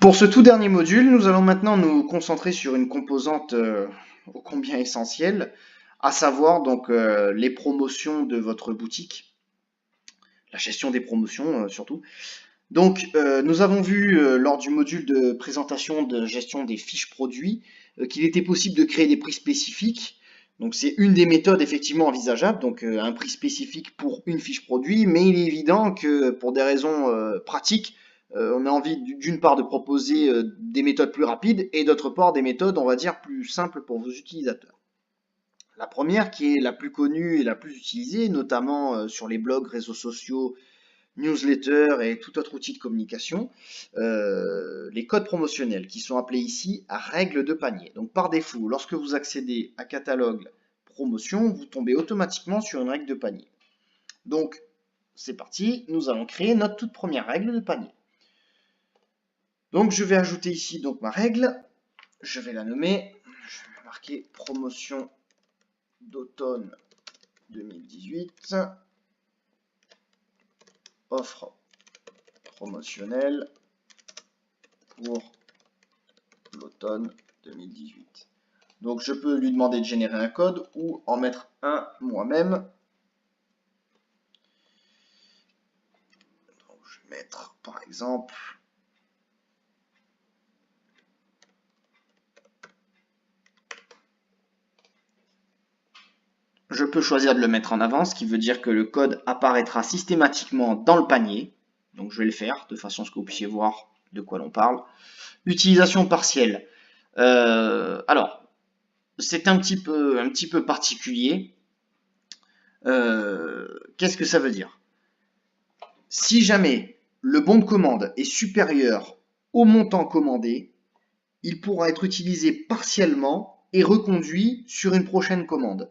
Pour ce tout dernier module, nous allons maintenant nous concentrer sur une composante ô combien essentielle, à savoir donc les promotions de votre boutique, la gestion des promotions surtout. Donc nous avons vu lors du module de présentation de gestion des fiches produits qu'il était possible de créer des prix spécifiques. Donc c'est une des méthodes effectivement envisageables, donc un prix spécifique pour une fiche produit, mais il est évident que pour des raisons pratiques, on a envie d'une part de proposer des méthodes plus rapides et d'autre part des méthodes, on va dire, plus simples pour vos utilisateurs. La première, qui est la plus connue et la plus utilisée, notamment sur les blogs, réseaux sociaux, newsletters et tout autre outil de communication, les codes promotionnels qui sont appelés ici règles de panier. Donc par défaut, lorsque vous accédez à catalogue promotion, vous tombez automatiquement sur une règle de panier. Donc c'est parti, nous allons créer notre toute première règle de panier. Donc je vais ajouter ici donc ma règle, je vais la nommer, je vais marquer promotion d'automne 2018, offre promotionnelle pour l'automne 2018. Donc je peux lui demander de générer un code ou en mettre un moi-même. Je vais mettre par exemple je peux choisir de le mettre en avant, ce qui veut dire que le code apparaîtra systématiquement dans le panier. Donc je vais le faire de façon à ce que vous puissiez voir de quoi l'on parle. Utilisation partielle. Alors, c'est un petit peu particulier. Qu'est-ce que ça veut dire? Si jamais le bon de commande est supérieur au montant commandé, il pourra être utilisé partiellement et reconduit sur une prochaine commande.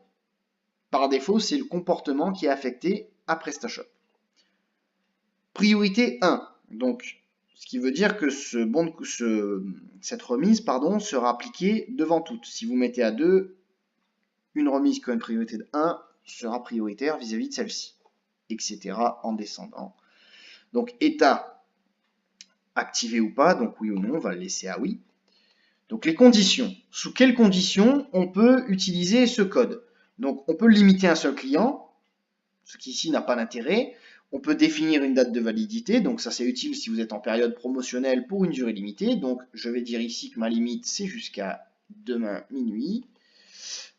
Par défaut, c'est le comportement qui est affecté à PrestaShop. Priorité 1. Donc, ce qui veut dire que cette remise sera appliquée devant toutes. Si vous mettez à 2, une remise qui a une priorité de 1 sera prioritaire vis-à-vis de celle-ci, etc. en descendant. Donc, état activé ou pas, donc oui ou non, on va le laisser à oui. Donc, les conditions. Sous quelles conditions on peut utiliser ce code? Donc, on peut le limiter à un seul client, ce qui ici n'a pas d'intérêt. On peut définir une date de validité, donc ça c'est utile si vous êtes en période promotionnelle pour une durée limitée. Donc je vais dire ici que ma limite c'est jusqu'à demain minuit.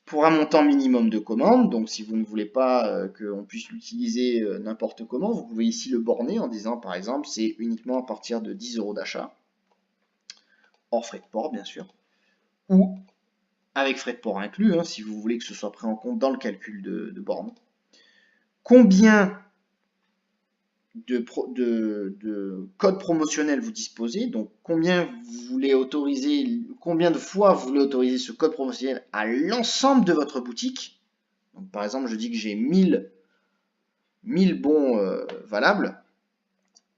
Pour un montant minimum de commande, donc si vous ne voulez pas qu'on puisse l'utiliser n'importe comment, vous pouvez ici le borner en disant par exemple c'est uniquement à partir de 10 € d'achat, hors frais de port bien sûr, ou avec frais de port inclus, hein, si vous voulez que ce soit pris en compte dans le calcul de borne. Combien de codes promotionnels vous disposez, donc combien vous voulez autoriser, combien de fois vous voulez autoriser ce code promotionnel à l'ensemble de votre boutique. Donc, par exemple, je dis que j'ai 1000 bons valables.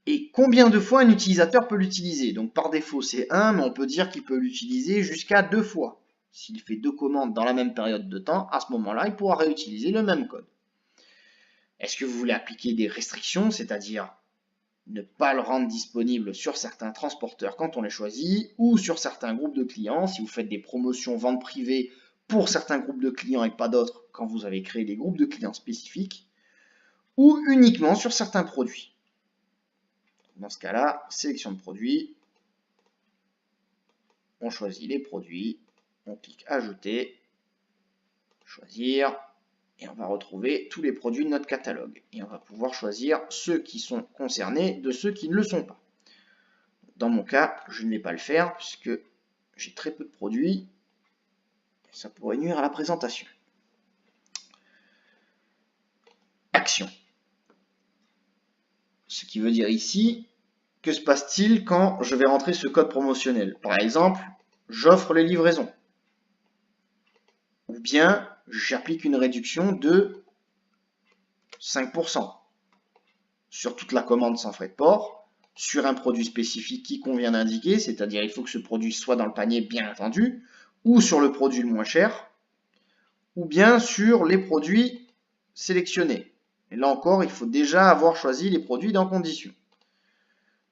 Et combien de fois un utilisateur peut l'utiliser? Donc par défaut c'est 1, mais on peut dire qu'il peut l'utiliser jusqu'à 2 fois. S'il fait 2 commandes dans la même période de temps, à ce moment-là, il pourra réutiliser le même code. Est-ce que vous voulez appliquer des restrictions, c'est-à-dire ne pas le rendre disponible sur certains transporteurs quand on les choisit ou sur certains groupes de clients, si vous faites des promotions vente privée pour certains groupes de clients et pas d'autres quand vous avez créé des groupes de clients spécifiques, ou uniquement sur certains produits. Dans ce cas-là, sélection de produits, on choisit les produits, on clique ajouter, choisir, et on va retrouver tous les produits de notre catalogue. Et on va pouvoir choisir ceux qui sont concernés de ceux qui ne le sont pas. Dans mon cas, je ne vais pas le faire puisque j'ai très peu de produits. Ça pourrait nuire à la présentation. Action. Ce qui veut dire ici, que se passe-t-il quand je vais rentrer ce code promotionnel? Par exemple, j'offre les livraisons. Ou bien, j'applique une réduction de 5% sur toute la commande sans frais de port, sur un produit spécifique qui convient d'indiquer, c'est-à-dire il faut que ce produit soit dans le panier bien entendu, ou sur le produit le moins cher, ou bien sur les produits sélectionnés. Et là encore, il faut déjà avoir choisi les produits dans conditions.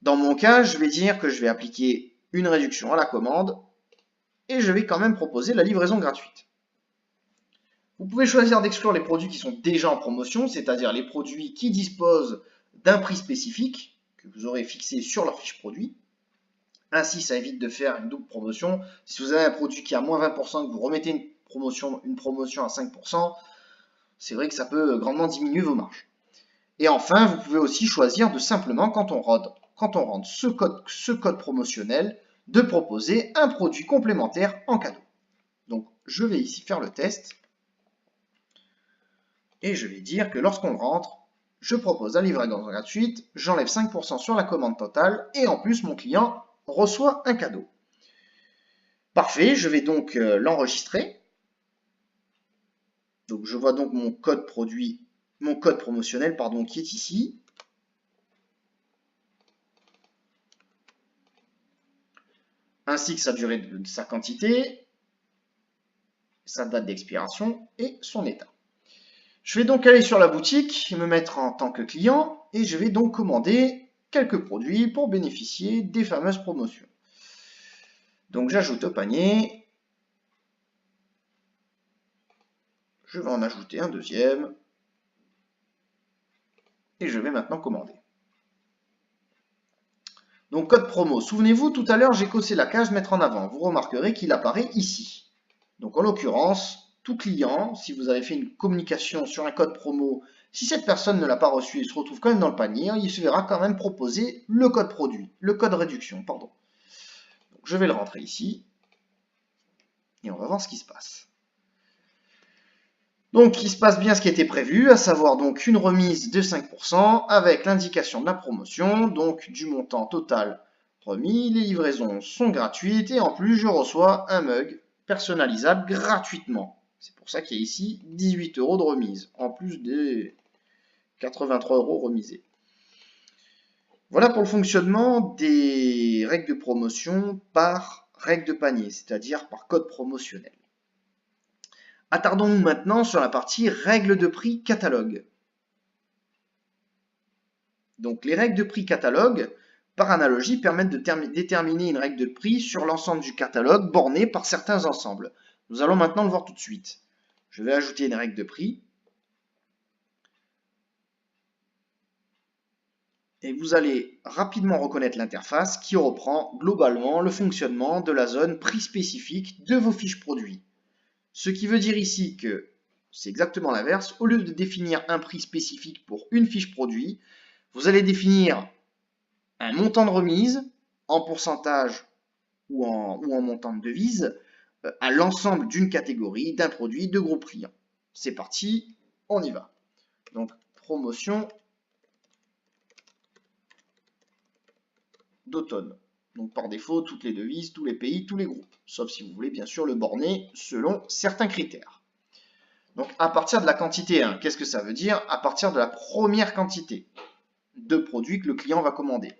Dans mon cas, je vais dire que je vais appliquer une réduction à la commande et je vais quand même proposer la livraison gratuite. Vous pouvez choisir d'exclure les produits qui sont déjà en promotion, c'est-à-dire les produits qui disposent d'un prix spécifique que vous aurez fixé sur leur fiche produit. Ainsi, ça évite de faire une double promotion. Si vous avez un produit qui est à moins 20% et que vous remettez une promotion à 5%, c'est vrai que ça peut grandement diminuer vos marges. Et enfin, vous pouvez aussi choisir de simplement, quand on rentre ce code promotionnel, de proposer un produit complémentaire en cadeau. Donc, je vais ici faire le test. Et je vais dire que lorsqu'on rentre, je propose la livraison gratuite, j'enlève 5% sur la commande totale, et en plus, mon client reçoit un cadeau. Parfait, je vais donc l'enregistrer. Donc, je vois donc mon code promotionnel, qui est ici. Ainsi que sa durée de sa quantité, sa date d'expiration et son état. Je vais donc aller sur la boutique, me mettre en tant que client et je vais donc commander quelques produits pour bénéficier des fameuses promotions. Donc j'ajoute au panier, je vais en ajouter un deuxième et je vais maintenant commander. Donc code promo, souvenez-vous tout à l'heure j'ai coché la case mettre en avant, vous remarquerez qu'il apparaît ici. Donc en l'occurrence, tout client, si vous avez fait une communication sur un code promo, si cette personne ne l'a pas reçu et se retrouve quand même dans le panier, il se verra quand même proposer le code produit, le code réduction, pardon. Donc, je vais le rentrer ici et on va voir ce qui se passe. Donc il se passe bien ce qui était prévu, à savoir donc une remise de 5% avec l'indication de la promotion, donc du montant total remis, les livraisons sont gratuites et en plus je reçois un mug personnalisable gratuitement. C'est pour ça qu'il y a ici 18 € de remise, en plus des 83 € remisés. Voilà pour le fonctionnement des règles de promotion par règle de panier, c'est-à-dire par code promotionnel. Attardons-nous maintenant sur la partie règles de prix catalogue. Donc les règles de prix catalogue, par analogie, permettent de déterminer une règle de prix sur l'ensemble du catalogue borné par certains ensembles. Nous allons maintenant le voir tout de suite. Je vais ajouter une règle de prix. Et vous allez rapidement reconnaître l'interface qui reprend globalement le fonctionnement de la zone prix spécifique de vos fiches produits. Ce qui veut dire ici que c'est exactement l'inverse. Au lieu de définir un prix spécifique pour une fiche produit, vous allez définir un montant de remise en pourcentage ou en montant de devise à l'ensemble d'une catégorie, d'un produit, de groupe client. C'est parti, on y va. Donc, promotion d'automne. Donc, par défaut, toutes les devises, tous les pays, tous les groupes. Sauf si vous voulez, bien sûr, le borner selon certains critères. Donc, à partir de la quantité 1, qu'est-ce que ça veut dire? À partir de la première quantité de produits que le client va commander.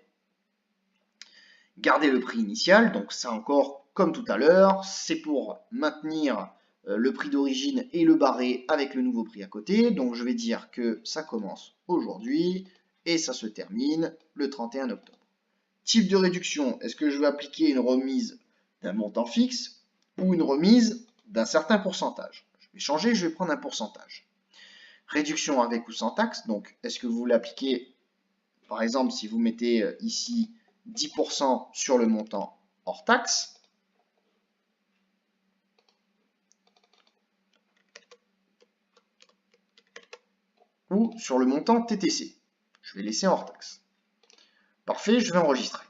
Garder le prix initial, donc ça encore comme tout à l'heure, c'est pour maintenir le prix d'origine et le barré avec le nouveau prix à côté. Donc je vais dire que ça commence aujourd'hui et ça se termine le 31 octobre. Type de réduction, est-ce que je vais appliquer une remise d'un montant fixe ou une remise d'un certain pourcentage? Je vais changer, je vais prendre un pourcentage. Réduction avec ou sans taxe, donc est-ce que vous voulez appliquer, par exemple, si vous mettez ici 10% sur le montant hors taxe, ou sur le montant TTC. Je vais laisser hors taxe. Parfait, je vais enregistrer.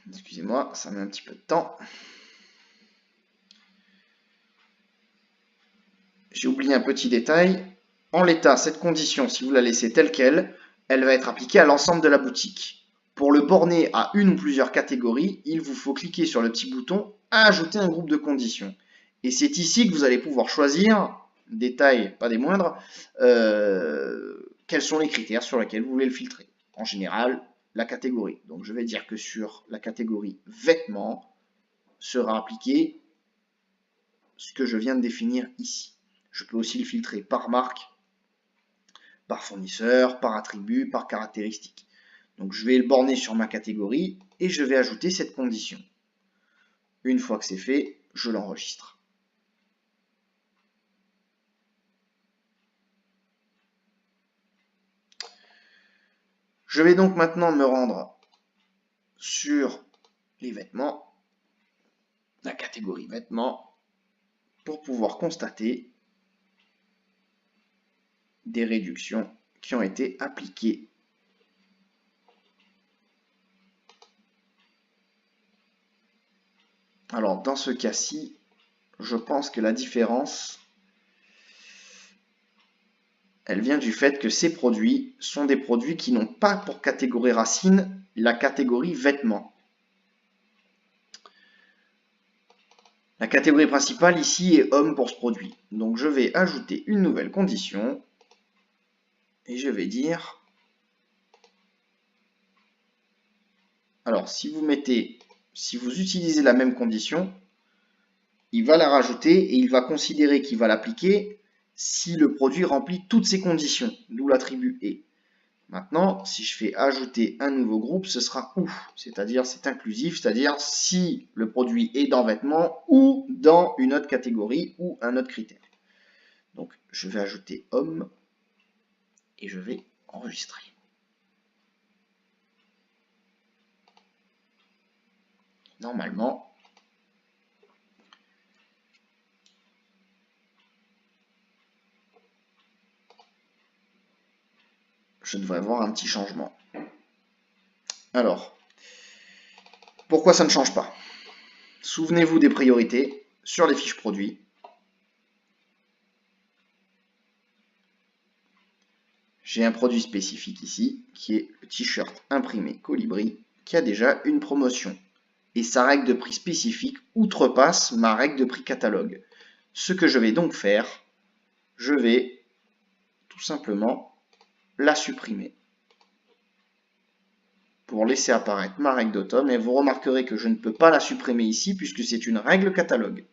Excusez-moi, ça met un petit peu de temps. J'ai oublié un petit détail. En l'état, cette condition, si vous la laissez telle qu'elle, elle va être appliquée à l'ensemble de la boutique. Pour le borner à une ou plusieurs catégories, il vous faut cliquer sur le petit bouton « Ajouter un groupe de conditions ». Et c'est ici que vous allez pouvoir choisir, détail pas des moindres, quels sont les critères sur lesquels vous voulez le filtrer. En général, la catégorie. Donc je vais dire que sur la catégorie vêtements sera appliqué ce que je viens de définir ici. Je peux aussi le filtrer par marque, par fournisseur, par attribut, par caractéristique. Donc je vais le borner sur ma catégorie et je vais ajouter cette condition. Une fois que c'est fait, je l'enregistre. Je vais donc maintenant me rendre sur les vêtements, la catégorie vêtements, pour pouvoir constater des réductions qui ont été appliquées. Alors dans ce cas-ci, je pense que la différence, elle vient du fait que ces produits sont des produits qui n'ont pas pour catégorie racine la catégorie vêtements. La catégorie principale ici est homme pour ce produit. Donc je vais ajouter une nouvelle condition et je vais dire, alors si vous utilisez la même condition, il va la rajouter et il va considérer qu'il va l'appliquer si le produit remplit toutes ces conditions, d'où l'attribut est. Maintenant, si je fais ajouter un nouveau groupe, ce sera ou, c'est-à-dire c'est inclusif, c'est-à-dire si le produit est dans vêtements ou dans une autre catégorie ou un autre critère. Donc je vais ajouter homme et je vais enregistrer. Normalement, je devrais avoir un petit changement. Alors, pourquoi ça ne change pas? Souvenez-vous des priorités sur les fiches produits. J'ai un produit spécifique ici, qui est le t-shirt imprimé Colibri, qui a déjà une promotion. Et sa règle de prix spécifique outrepasse ma règle de prix catalogue. Ce que je vais donc faire, je vais tout simplement la supprimer pour laisser apparaître ma règle d'automne. Et vous remarquerez que je ne peux pas la supprimer ici puisque c'est une règle catalogue.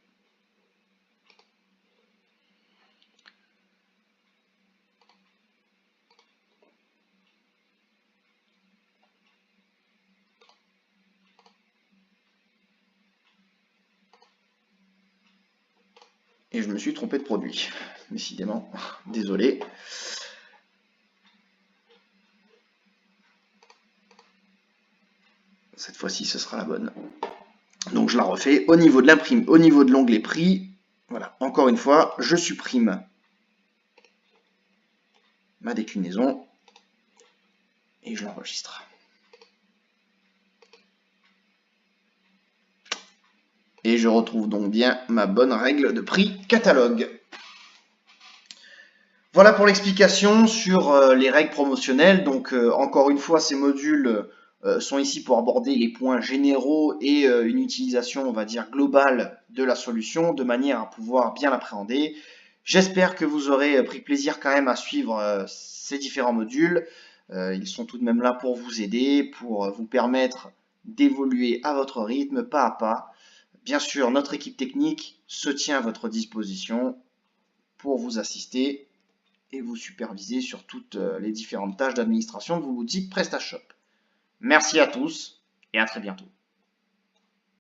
Et je me suis trompé de produit. Décidément, désolé. Cette fois-ci, ce sera la bonne. Donc je la refais au niveau de l'imprime, au niveau de l'onglet prix. Voilà, encore une fois, je supprime ma déclinaison et je l'enregistre. Et je retrouve donc bien ma bonne règle de prix catalogue. Voilà pour l'explication sur les règles promotionnelles. Donc encore une fois, ces modules sont ici pour aborder les points généraux et une utilisation, on va dire, globale de la solution, de manière à pouvoir bien l'appréhender. J'espère que vous aurez pris plaisir quand même à suivre ces différents modules. Ils sont tout de même là pour vous aider, pour vous permettre d'évoluer à votre rythme, pas à pas. Bien sûr, notre équipe technique se tient à votre disposition pour vous assister et vous superviser sur toutes les différentes tâches d'administration de vos boutiques PrestaShop. Merci à tous et à très bientôt.